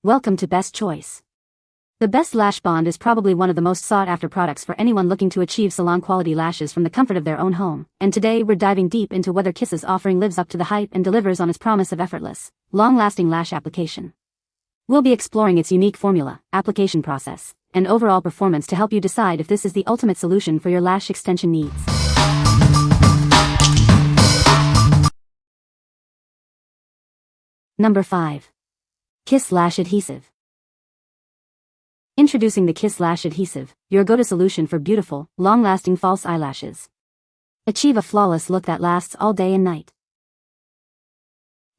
Welcome to Best Choice. The Best Lash Bond is probably one of the most sought-after products for anyone looking to achieve salon-quality lashes from the comfort of their own home. And today we're diving deep into whether Kiss's offering lives up to the hype and delivers on its promise of effortless, long-lasting lash application. We'll be exploring its unique formula, application process, and overall performance to help you decide if this is the ultimate solution for your lash extension needs. Number 5. Kiss Lash Adhesive. Introducing the Kiss Lash Adhesive, your go-to solution for beautiful, long-lasting false eyelashes. Achieve a flawless look that lasts all day and night.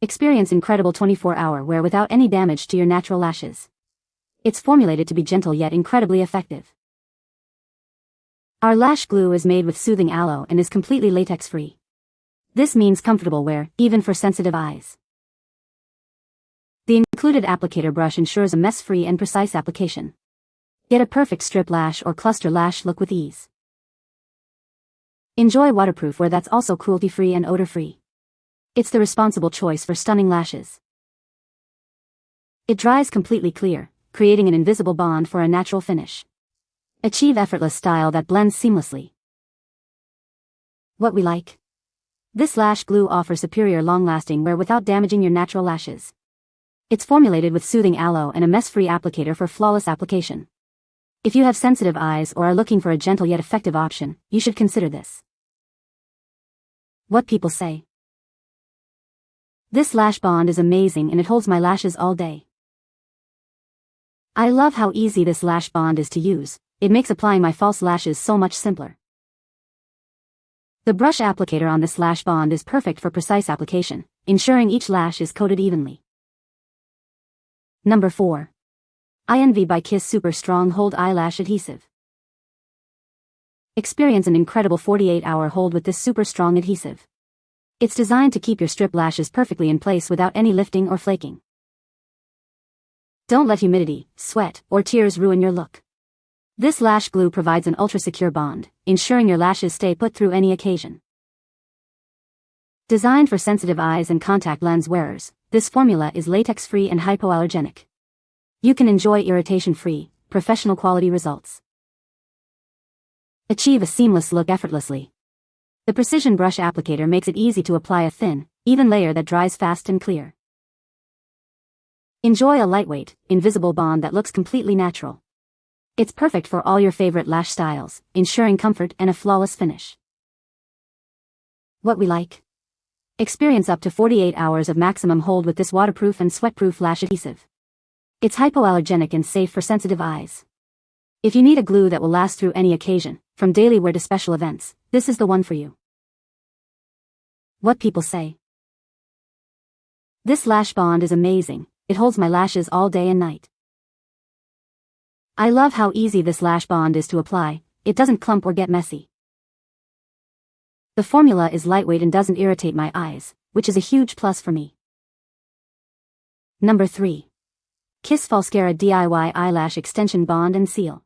Experience incredible 24-hour wear without any damage to your natural lashes. It's formulated to be gentle yet incredibly effective. Our lash glue is made with soothing aloe and is completely latex-free. This means comfortable wear, even for sensitive eyes. The included applicator brush ensures a mess-free and precise application. Get a perfect strip lash or cluster lash look with ease. Enjoy waterproof wear that's also cruelty-free and odor-free. It's the responsible choice for stunning lashes. It dries completely clear, creating an invisible bond for a natural finish. Achieve effortless style that blends seamlessly. What we like. This lash glue offers superior long-lasting wear without damaging your natural lashes. It's formulated with soothing aloe and a mess-free applicator for flawless application. If you have sensitive eyes or are looking for a gentle yet effective option, you should consider this. What people say. This lash bond is amazing and it holds my lashes all day. I love how easy this lash bond is to use. It makes applying my false lashes so much simpler. The brush applicator on this lash bond is perfect for precise application, ensuring each lash is coated evenly. Number 4. Envy by Kiss Super Strong Hold Eyelash Adhesive. Experience an incredible 48-hour hold with this super strong adhesive. It's designed to keep your strip lashes perfectly in place without any lifting or flaking. Don't let humidity, sweat, or tears ruin your look. This lash glue provides an ultra-secure bond, ensuring your lashes stay put through any occasion. Designed for sensitive eyes and contact lens wearers, this formula is latex-free and hypoallergenic. You can enjoy irritation-free, professional quality results. Achieve a seamless look effortlessly. The precision brush applicator makes it easy to apply a thin, even layer that dries fast and clear. Enjoy a lightweight, invisible bond that looks completely natural. It's perfect for all your favorite lash styles, ensuring comfort and a flawless finish. What we like. Experience up to 48 hours of maximum hold with this waterproof and sweatproof lash adhesive. It's hypoallergenic and safe for sensitive eyes. If you need a glue that will last through any occasion, from daily wear to special events, this is the one for you. What people say. This lash bond is amazing, it holds my lashes all day and night. I love how easy this lash bond is to apply, it doesn't clump or get messy. The formula is lightweight and doesn't irritate my eyes, which is a huge plus for me. Number 3. Kiss Falscara DIY Eyelash Extension Bond and Seal.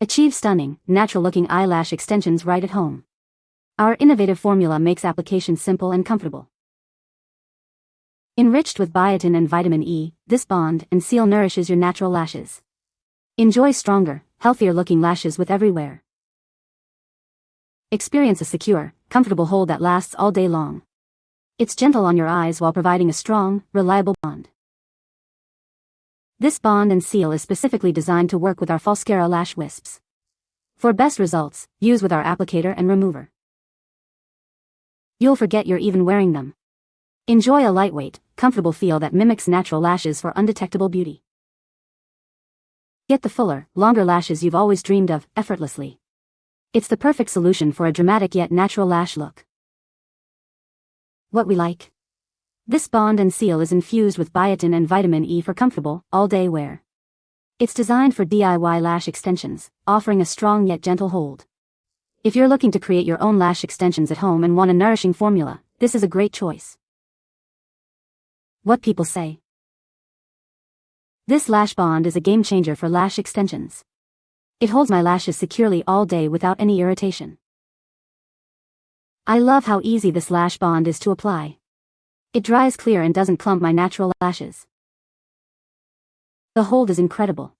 Achieve stunning, natural-looking eyelash extensions right at home. Our innovative formula makes application simple and comfortable. Enriched with biotin and vitamin E, this bond and seal nourishes your natural lashes. Enjoy stronger, healthier-looking lashes with every wear. Experience a secure, comfortable hold that lasts all day long. It's gentle on your eyes while providing a strong, reliable bond. This bond and seal is specifically designed to work with our Falscara lash wisps. For best results, use with our applicator and remover. You'll forget you're even wearing them. Enjoy a lightweight, comfortable feel that mimics natural lashes for undetectable beauty. Get the fuller, longer lashes you've always dreamed of, effortlessly. It's the perfect solution for a dramatic yet natural lash look. What we like. This bond and seal is infused with biotin and vitamin E for comfortable, all-day wear. It's designed for DIY lash extensions, offering a strong yet gentle hold. If you're looking to create your own lash extensions at home and want a nourishing formula, this is a great choice. What people say. This lash bond is a game-changer for lash extensions. It holds my lashes securely all day without any irritation. I love how easy this lash bond is to apply. It dries clear and doesn't clump my natural lashes. The hold is incredible.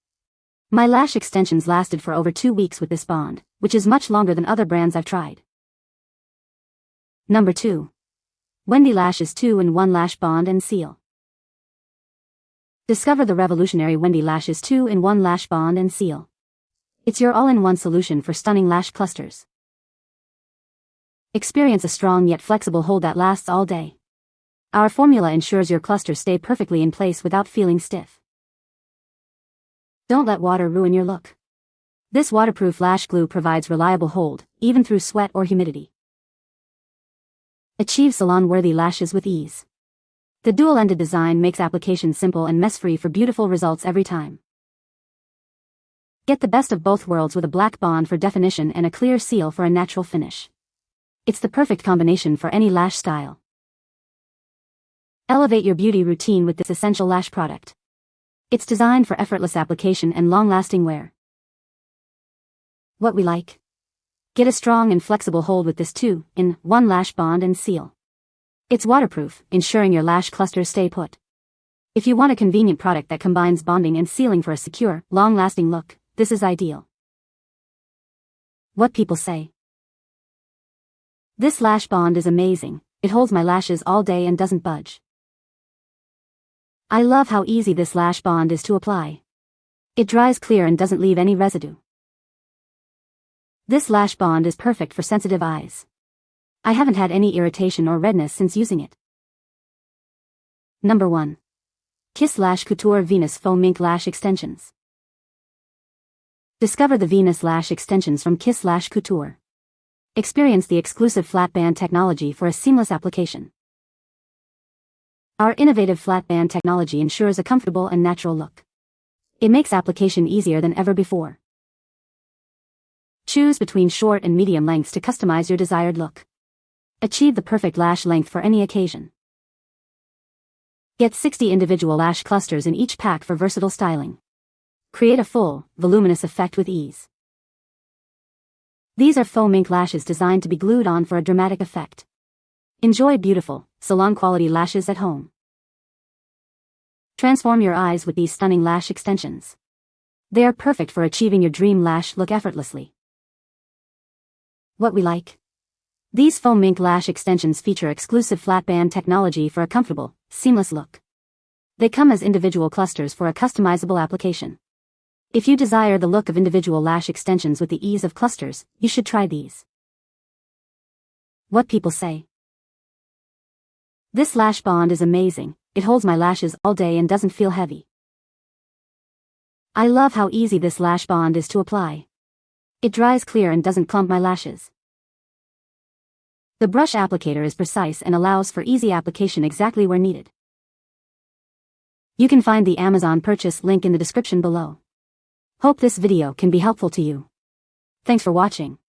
My lash extensions lasted for over 2 weeks with this bond, which is much longer than other brands I've tried. Number 2. WENDY Lashes 2-in-1 Lash Bond and Seal. Discover the revolutionary WENDY Lashes 2-in-1 Lash Bond and Seal. It's your all-in-one solution for stunning lash clusters. Experience a strong yet flexible hold that lasts all day. Our formula ensures your clusters stay perfectly in place without feeling stiff. Don't let water ruin your look. This waterproof lash glue provides reliable hold, even through sweat or humidity. Achieve salon-worthy lashes with ease. The dual-ended design makes application simple and mess-free for beautiful results every time. Get the best of both worlds with a black bond for definition and a clear seal for a natural finish. It's the perfect combination for any lash style. Elevate your beauty routine with this essential lash product. It's designed for effortless application and long-lasting wear. What we like? Get a strong and flexible hold with this 2-in-1 lash bond and seal. It's waterproof, ensuring your lash clusters stay put. If you want a convenient product that combines bonding and sealing for a secure, long-lasting look, this is ideal. What people say. This lash bond is amazing. It holds my lashes all day and doesn't budge. I love how easy this lash bond is to apply. It dries clear and doesn't leave any residue. This lash bond is perfect for sensitive eyes. I haven't had any irritation or redness since using it. Number 1. Kiss Lash Couture Venus Faux Mink Lash Extensions. Discover the Venus Lash Extensions from Kiss Lash Couture. Experience the exclusive flat band technology for a seamless application. Our innovative flat band technology ensures a comfortable and natural look. It makes application easier than ever before. Choose between short and medium lengths to customize your desired look. Achieve the perfect lash length for any occasion. Get 60 individual lash clusters in each pack for versatile styling. Create a full, voluminous effect with ease. These are faux mink lashes designed to be glued on for a dramatic effect. Enjoy beautiful, salon-quality lashes at home. Transform your eyes with these stunning lash extensions. They are perfect for achieving your dream lash look effortlessly. What we like? These faux mink lash extensions feature exclusive flat band technology for a comfortable, seamless look. They come as individual clusters for a customizable application. If you desire the look of individual lash extensions with the ease of clusters, you should try these. What people say. This lash bond is amazing. It holds my lashes all day and doesn't feel heavy. I love how easy this lash bond is to apply. It dries clear and doesn't clump my lashes. The brush applicator is precise and allows for easy application exactly where needed. You can find the Amazon purchase link in the description below. Hope this video can be helpful to you. Thanks for watching.